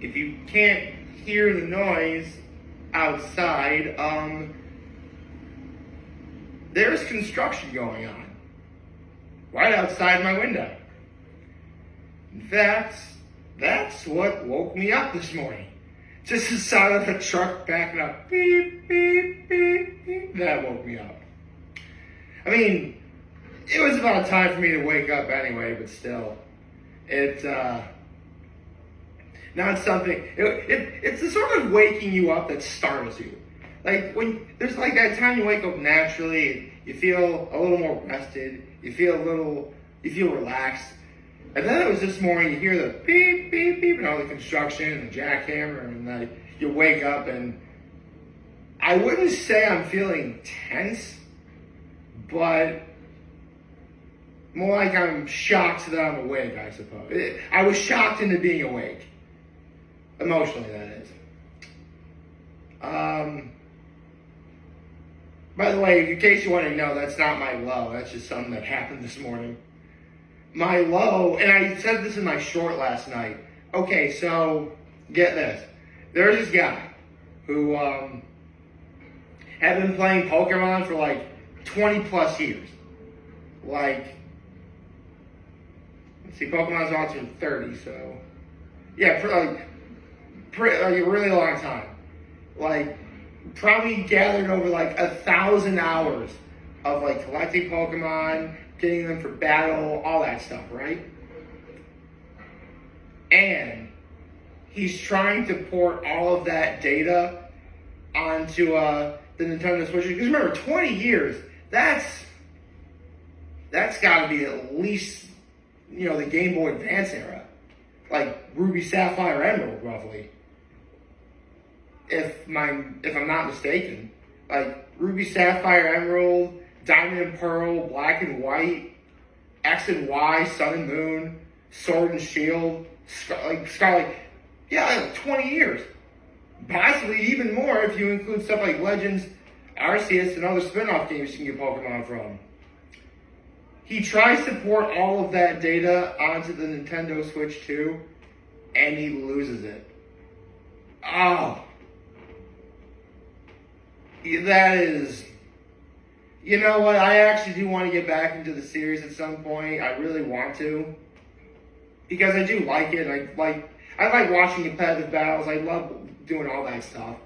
if you can't hear the noise outside, there's construction going on right outside my window. In fact, that's what woke me up this morning. Just the sound of a truck backing up. Beep, beep, beep, beep. That woke me up. I mean, it was about time for me to wake up anyway, but still. It's not something, it's the sort of waking you up that startles you. Like, when there's like that time you wake up naturally, you feel a little more rested, you feel relaxed. And then it was this morning, you hear the beep, beep, beep, and all the construction and the jackhammer, and you wake up, and I wouldn't say I'm feeling tense, but more like I'm shocked that I'm awake, I suppose. I was shocked into being awake. Emotionally, that is. By the way, in case you want to know, that's not my low. That's just something that happened this morning. My low, and I said this in my short last night. Okay, so get this. There's this guy who had been playing Pokemon for like 20 plus years. Like, let's see, Pokemon's on to 30, so yeah, like a really long time. Like, probably gathered over like 1,000 hours of like collecting Pokemon, getting them for battle, all that stuff, right? And he's trying to port all of that data onto the Nintendo Switch. Because remember, 20 years, that's got to be at least, the Game Boy Advance era. Like Ruby, Sapphire, Emerald, roughly. If I'm not mistaken. Like Ruby, Sapphire, Emerald, Diamond and Pearl, Black and White, X and Y, Sun and Moon, Sword and Shield, Scarlet. Yeah, like 20 years. Possibly even more if you include stuff like Legends, Arceus, and other spin-off games you can get Pokemon from. He tries to port all of that data onto the Nintendo Switch 2, and he loses it. Oh. That is... You know what? I actually do want to get back into the series at some point. I really want to. Because I do like it. I like watching competitive battles. I love doing all that stuff.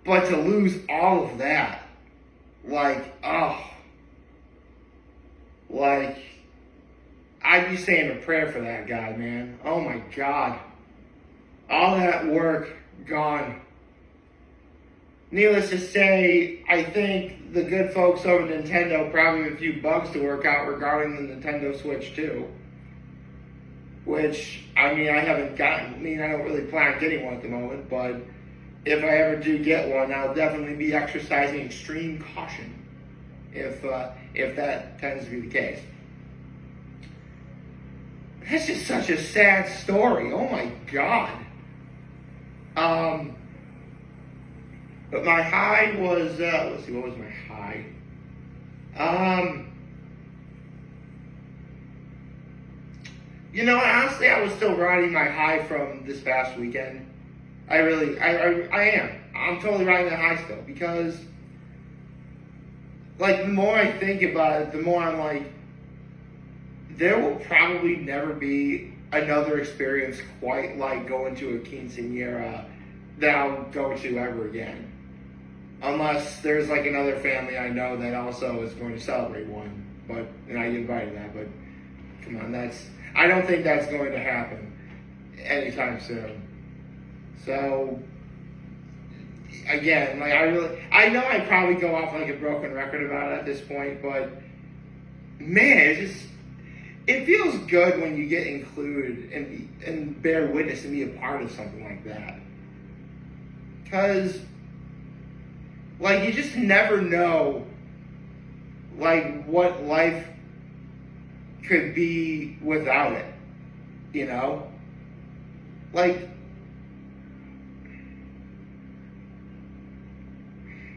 But to lose all of that, I'd be saying a prayer for that guy, man. Oh my God. All that work gone. Needless to say, I think the good folks over Nintendo probably have a few bugs to work out regarding the Nintendo Switch 2. Which, I haven't gotten. I don't really plan on getting one at the moment, but if I ever do get one, I'll definitely be exercising extreme caution if that tends to be the case. That's just such a sad story. Oh my God. But my high was, let's see, what was my high? Honestly, I was still riding my high from this past weekend. I am. I'm totally riding the high still because, the more I think about it, the more I'm like, there will probably never be another experience quite like going to a quinceañera that I'll go to ever again. Unless there's another family I know that also is going to celebrate one. And I get invited to that, but come on, I don't think that's going to happen anytime soon. So, again, I know I probably go off like a broken record about it at this point, but man, it feels good when you get included and bear witness and be a part of something like that. Because, you just never know, what life could be without it,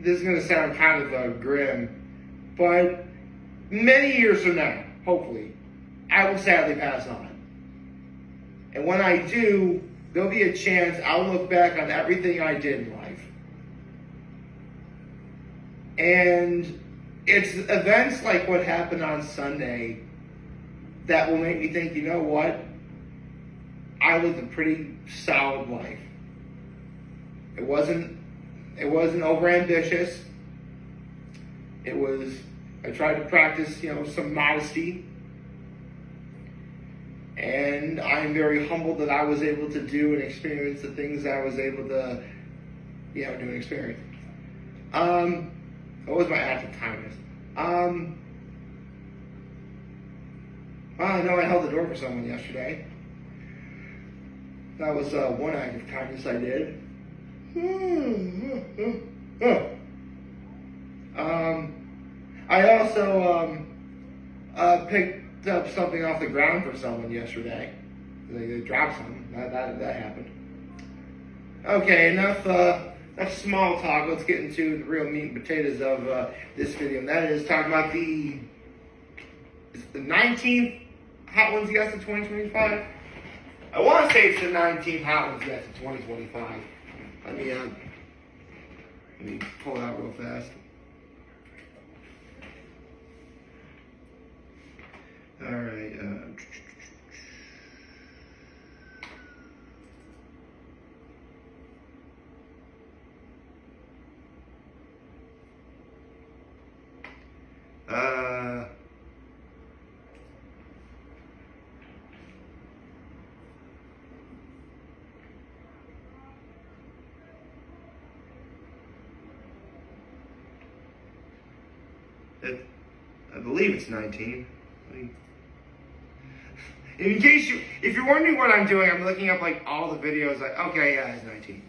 this is going to sound kind of grim, but many years from now, hopefully, I will sadly pass on. And when I do, there'll be a chance I'll look back on everything I did in life. And it's events like what happened on Sunday that will make me think, you know what? I lived a pretty solid life. It wasn't overambitious. I tried to practice, some modesty. And I'm very humbled that I was able to do and experience the things I was able to, do and experience. What was my act of kindness? I know I held the door for someone yesterday. That was one act of kindness I did. I also picked up something off the ground for someone yesterday. They dropped something. That happened. Okay, enough small talk. Let's get into the real meat and potatoes of this video, and that is talking about the 19th Hot Ones Guess of 2025. I want to say it's the 19th Hot Ones Guess of 2025. Let me pull it out real fast. All right. I believe it's 19. If you're wondering what I'm doing, I'm looking up like all the videos. It's 19.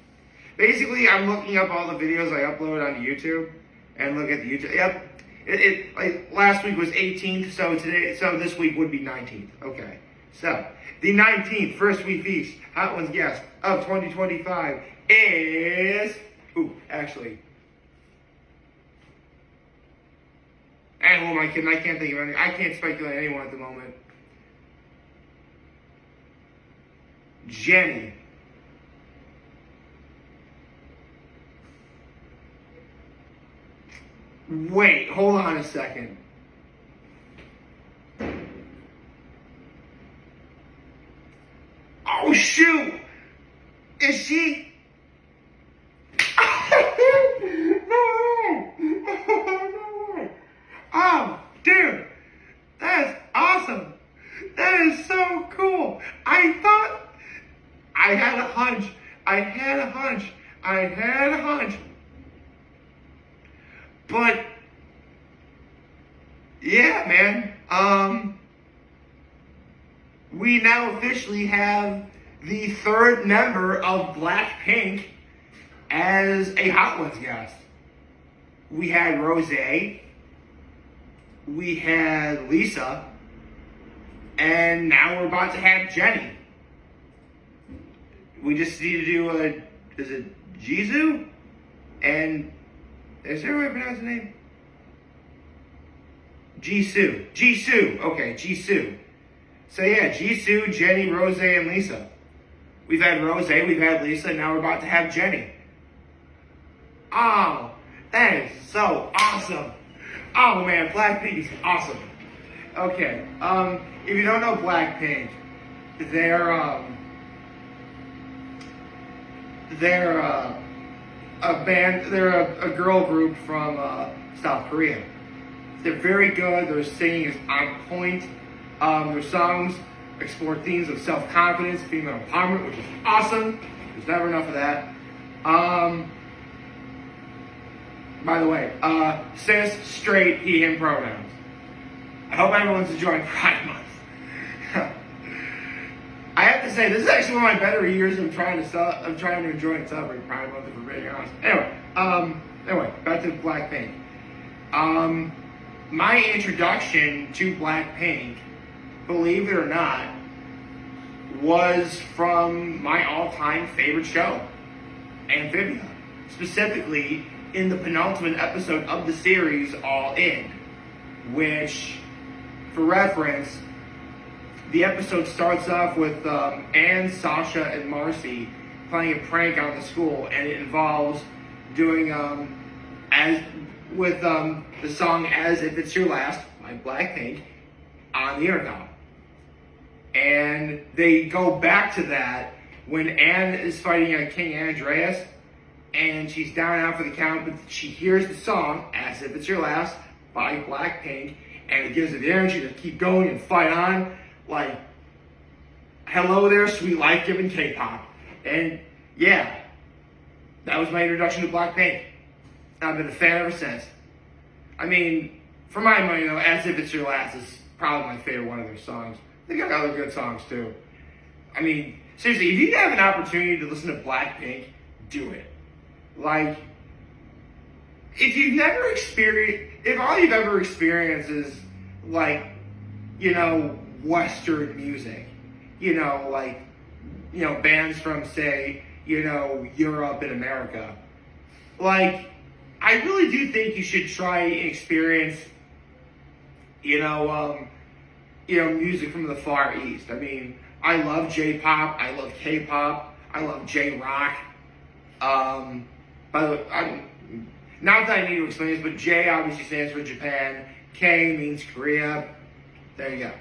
Basically, I'm looking up all the videos I upload onto YouTube and look at the YouTube. Yep. It like last week was 18th, so this week would be 19th. Okay. So the 19th first week feast Hot Ones Guess of 2025 is actually. And who am I kidding? I can't think of any. I can't speculate anyone at the moment. Jenny. Wait, hold on a second. Oh shoot! Is she? Oh, dude, that is awesome. That is so cool. I had a hunch. But, yeah, man. We now officially have the third member of Blackpink as a Hot Ones guest. We had Rose. We had Lisa, and now we're about to have Jenny. We just need to do is it Jisoo? And is there a way to pronounce the name? Jisoo. Okay, Jisoo. So yeah, Jisoo, Jenny, Rose, and Lisa. We've had Rose, we've had Lisa, and now we're about to have Jenny. Oh, that is so awesome. Oh man, Blackpink is awesome. Okay, if you don't know Blackpink, they're a band. They're a girl group from South Korea. They're very good. Their singing is on point. Their songs explore themes of self-confidence, female empowerment, which is awesome. There's never enough of that. By the way, cis, straight, he, him pronouns. I hope everyone's enjoying Pride Month. I have to say, this is actually one of my better years of trying to enjoy and celebrate Pride Month, if we're being honest. Anyway, back to Blackpink. My introduction to Blackpink, believe it or not, was from my all-time favorite show, Amphibia. Specifically, in the penultimate episode of the series, All In, which, for reference, the episode starts off with Anne, Sasha, and Marcy playing a prank on the school, and it involves doing the song "As If It's Your Last" by Blackpink on the intercom. And they go back to that when Anne is fighting King Andreas, and she's down and out for the count, but she hears the song "As If It's Your Last" by Blackpink, and it gives her the energy to keep going and fight on. Like, hello there, sweet life-giving K-pop. And yeah, that was my introduction to Blackpink. I've been a fan ever since. I mean, for my money, though, "As If It's Your Last" is probably my favorite one of their songs. They got other good songs, too. I mean, seriously, if you have an opportunity to listen to Blackpink, do it. Like, if all you've ever experienced is, like, Western music, bands from, say, Europe and America, like, I really do think you should try and experience, music from the Far East. I mean, I love J-pop, I love K-pop, I love J-rock. By the way, not that I need to explain this, but J obviously stands for Japan, K means Korea. There you go.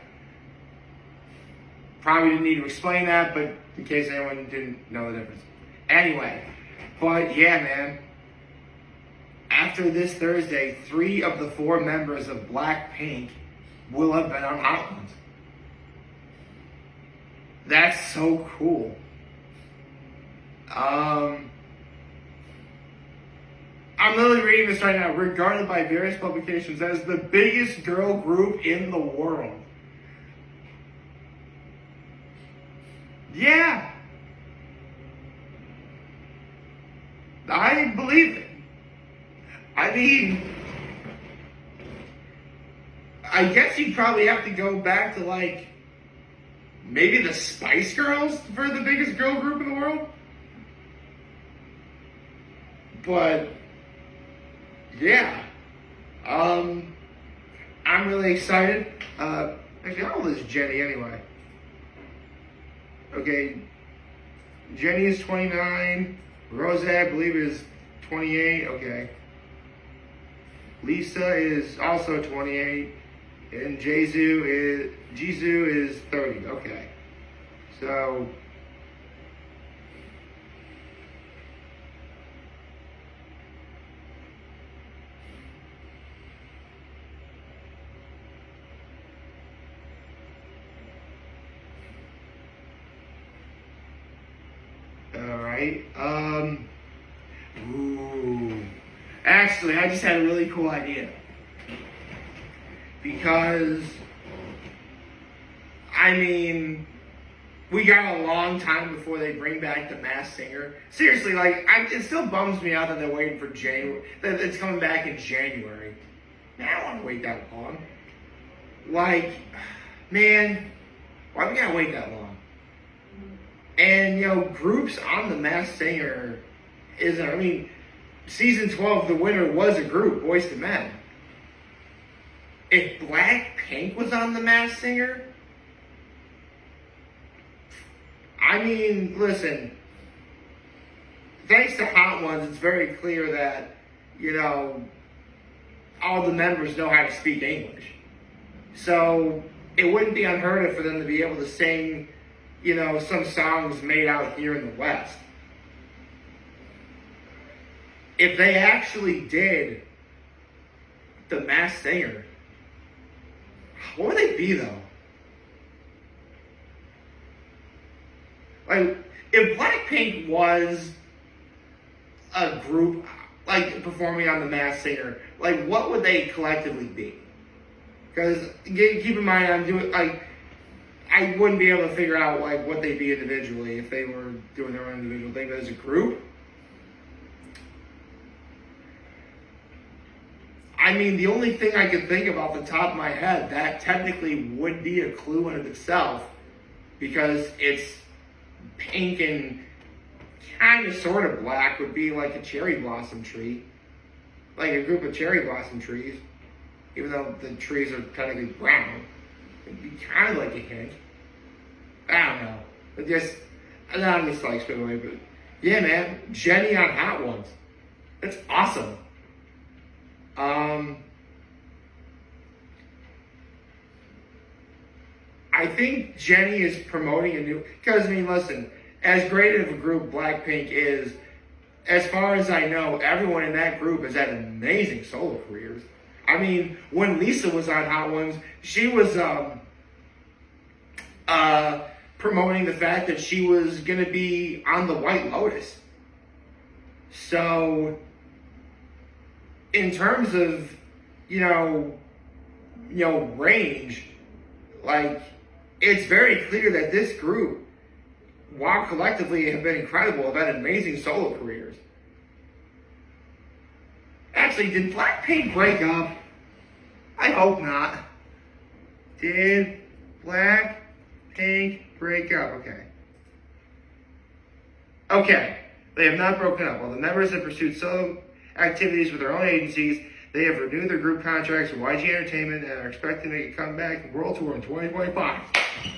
Probably didn't need to explain that, but in case anyone didn't know the difference. Anyway, but yeah, man. After this Thursday, 3 of the 4 members of Blackpink will have been on Hot Ones. That's so cool. I'm literally reading this right now. Regarded by various publications as the biggest girl group in the world. Yeah. I believe it. I mean, I guess you'd probably have to go back to, like, maybe the Spice Girls for the biggest girl group in the world. But yeah, I'm really excited. Actually, how old is Jenny anyway? Okay, Jenny is 29. Rose, I believe, is 28. Okay. Lisa is also 28. And Jisoo is 30. Okay. So alright. Actually, I just had a really cool idea. Because, I mean, we got a long time before they bring back The Masked Singer. Seriously, like, it still bums me out that they're waiting for January, that it's coming back in January. Man, I don't want to wait that long. Like, man, why we gotta wait that long? And, groups on The Masked Singer season 12, the winner was a group, Boyz II Men. If Blackpink was on The Masked Singer, listen, thanks to Hot Ones, it's very clear that, all the members know how to speak English. So it wouldn't be unheard of for them to be able to sing, some songs made out here in the West. If they actually did The Masked Singer, what would they be, though? Like, if Blackpink was a group, like, performing on The Masked Singer, like, what would they collectively be? Because, keep in mind, I wouldn't be able to figure out, like, what they'd be individually if they were doing their own individual thing, but as a group, the only thing I can think of off the top of my head, that technically would be a clue in of itself, because it's pink and kind of sort of black, would be like a cherry blossom tree. Like a group of cherry blossom trees, even though the trees are technically brown. It'd be kind of like a hint. I don't know. But just, not just like speculate, but yeah, man. Jenny on Hot Ones. That's awesome. I think Jenny is promoting a new, because I mean, listen, as great of a group Blackpink is, as far as I know, everyone in that group has had amazing solo careers. I mean, when Lisa was on Hot Ones, she was promoting the fact that she was going to be on the White Lotus. So, in terms of, range, like, it's very clear that this group, while collectively have been incredible, have had amazing solo careers. Actually, did Blackpink break up? I hope not. Did Blackpink break up? Okay, they have not broken up. While the members have pursued solo activities with their own agencies, they have renewed their group contracts with YG Entertainment and are expecting to make a comeback world tour in 2025.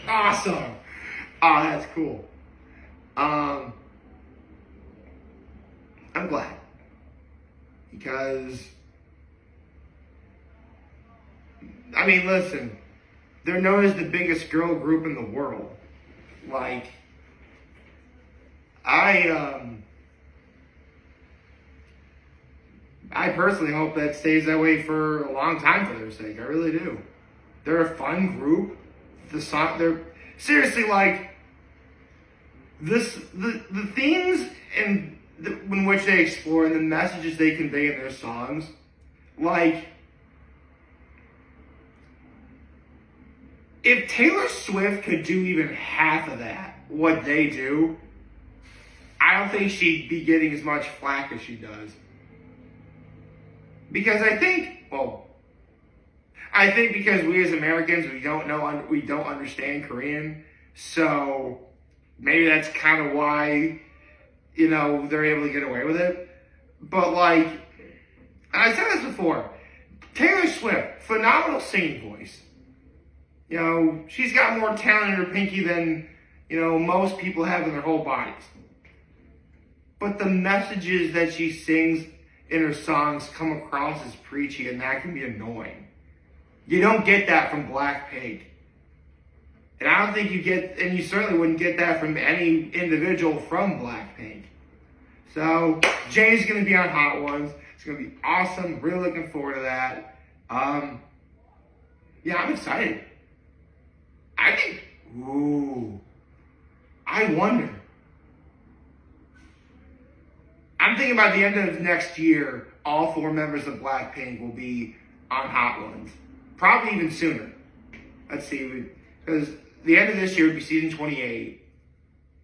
Awesome! Oh, that's cool. I'm glad. Because, I mean, listen, they're known as the biggest girl group in the world. Like, I personally hope that stays that way for a long time for their sake. I really do. They're a fun group. They're seriously like the themes in which they explore and the messages they convey in their songs. Like, if Taylor Swift could do even half of that, what they do, I don't think she'd be getting as much flack as she does. Because I think because we as Americans, we don't understand Korean, so maybe that's kind of why, they're able to get away with it. But like, and I said this before, Taylor Swift, phenomenal singing voice. She's got more talent in her pinky than, most people have in their whole bodies. But the messages that she sings in her songs come across as preachy, and that can be annoying. You don't get that from Blackpink. And I don't think and you certainly wouldn't get that from any individual from Blackpink. So, Jay's going to be on Hot Ones. It's going to be awesome. Really looking forward to that. Yeah, I'm excited. I think, I wonder. I'm thinking by the end of next year, all 4 members of Blackpink will be on Hot Ones. Probably even sooner. Let's see, because the end of this year would be season 28.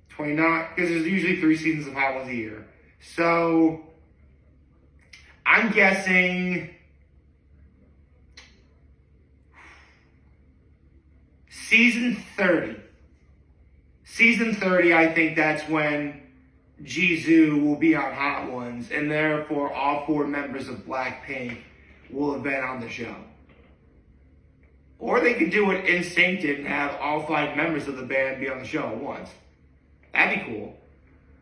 29, because there's usually 3 seasons of Hot Ones a year. So, I'm guessing season 30. Season 30, I think that's when Jisoo will be on Hot Ones, and therefore all 4 members of Blackpink will have been on the show. Or they could do what NSYNC did and have all 5 members of the band be on the show at once. That'd be cool.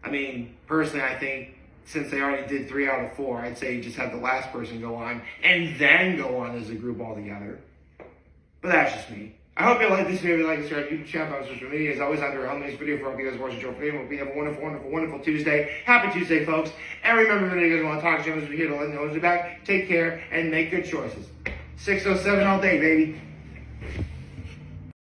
I mean, personally, I think since they already did 3 out of 4, I'd say just have the last person go on and then go on as a group all together. But that's just me. I hope you like this video. If you like this, share it, YouTube channel, on social media. As always, under our next video for all you guys watching Joe Freedom. Hope you have a wonderful, wonderful, wonderful Tuesday. Happy Tuesday, folks. And remember, if you guys want to talk to us, we're here to let you know who's back. Take care and make good choices. 607 all day, baby.